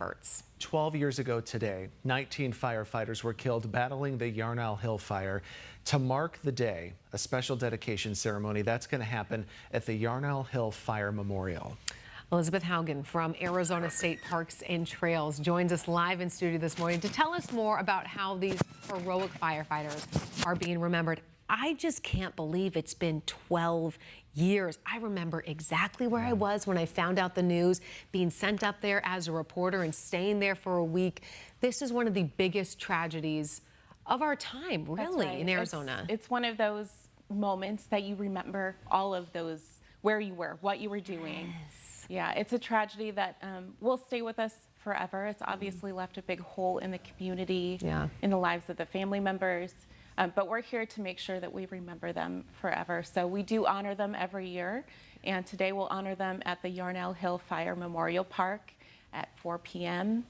efforts. 12 years ago today, 19 firefighters were killed battling the Yarnell Hill Fire. To mark the day, a special dedication ceremony that's going to happen at the Yarnell Hill Fire Memorial. Elizabeth Haugen from Arizona State Parks and Trails joins us live in studio this morning to tell us more about how these heroic firefighters are being remembered. I just can't believe it's been 12 years. I remember exactly where I was when I found out the news, being sent up there as a reporter and staying there for a week. This is one of the biggest tragedies of our time, really, in Arizona. It's one of those moments that you remember all of those, where you were, what you were doing. Yes. Yeah, it's a tragedy that will stay with us forever. It's obviously left a big hole in the community, in the lives of the family members. But we're here to make sure that we remember them forever. So we do honor them every year. And today we'll honor them at the Yarnell Hill Fire Memorial Park at 4 p.m.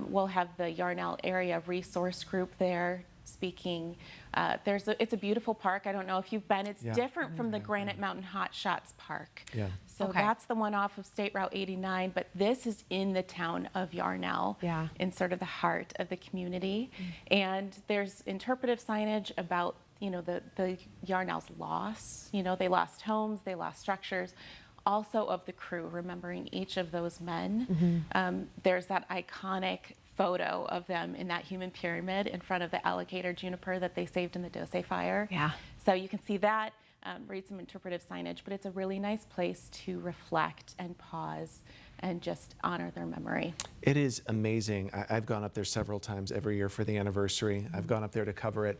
We'll have the Yarnell Area Resource Group there speaking. It's a beautiful park. I don't know if you've been. It's different from the Granite Mountain Hotshots Park. So that's the one off of State Route 89, but this is in the town of Yarnell, in sort of the heart of the community. And there's interpretive signage about, the Yarnell's loss. They lost homes, they lost structures. Also of the crew, remembering each of those men. There's that iconic photo of them in that human pyramid in front of the alligator juniper that they saved in the Dose fire. So you can see that, read some interpretive signage, but it's a really nice place to reflect and pause and just honor their memory. It is amazing. I've gone up there several times every year for the anniversary. I've gone up there to cover it.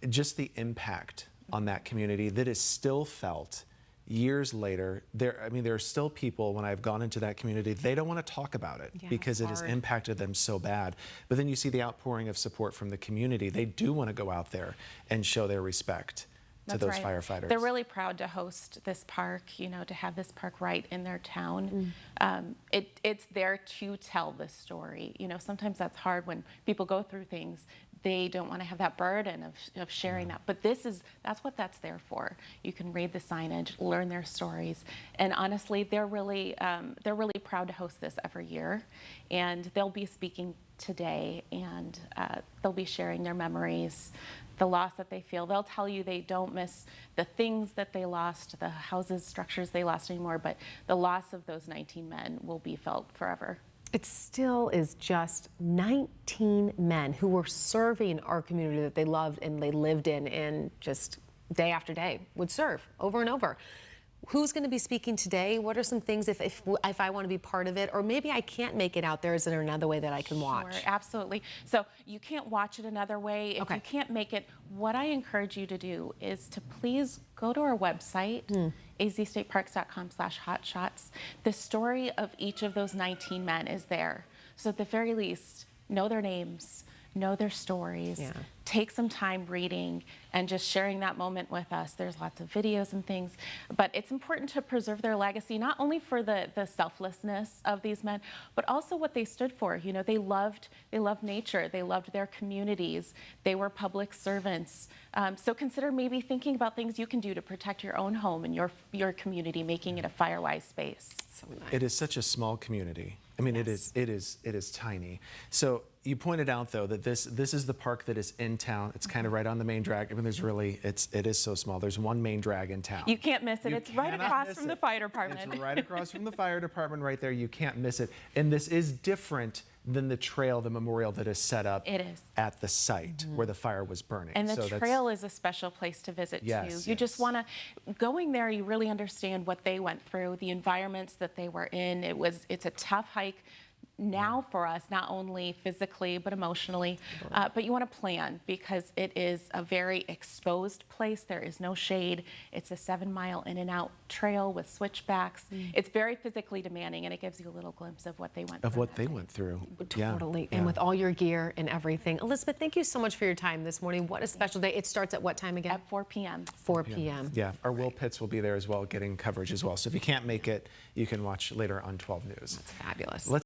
Just the impact on that community that is still felt years later. There are still people, when I've gone into that community, they don't want to talk about it because it has impacted them so bad. But then you see the outpouring of support from the community. They do want to go out there and show their respect to those firefighters. They're really proud to host this park, to have this park right in their town. It's there to tell the story. Sometimes that's hard when people go through things. They don't want to have that burden of sharing that, but that's what that's there for. You can read the signage, learn their stories, and honestly, they're really proud to host this every year. And they'll be speaking today, and they'll be sharing their memories, the loss that they feel. They'll tell you they don't miss the things that they lost, the houses, structures they lost anymore, but the loss of those 19 men will be felt forever. It still is just 19 men who were serving our community that they loved and they lived in, and just day after day would serve over and over. Who's going to be speaking today? What are some things if I want to be part of it, or maybe I can't make it out there? Is there another way that I can watch? Sure, absolutely. So you can't watch it another way. If you can't make it, what I encourage you to do is to please go to our website, azstateparks.com/hotshots. The story of each of those 19 men is there. So at the very least, know their names, know their stories, take some time reading and just sharing that moment with us. There's lots of videos and things, but it's important to preserve their legacy, not only for the selflessness of these men, but also what they stood for. They loved nature, they loved their communities, they were public servants. So consider maybe thinking about things you can do to protect your own home and your community, making it a fire-wise space. So nice. It is such a small community. It is tiny. So you pointed out though that this is the park that is in town. It's kind of right on the main drag. It is so small. There's one main drag in town. You can't miss it. It's right across from the fire department. It's right across from the fire department right there. You can't miss it. And this is different than the trail, the memorial that is set up at the site where the fire was burning. And the trail is a special place to visit too. You just want to, going there, you really understand what they went through, the environments that they were in. It's a tough hike now for us, not only physically but emotionally, but you want to plan because it is a very exposed place. There is no shade. It's a 7-mile in and out trail with switchbacks. It's very physically demanding, and it gives you a little glimpse of what they went through. Totally. And with all your gear and everything. Elizabeth, thank you so much for your time this morning. What a special day. It starts at what time again? At 4 p.m. 4 p.m. Yeah, our Will Pitts will be there as well, getting coverage as well. So if you can't make it, you can watch later on 12 News. That's fabulous.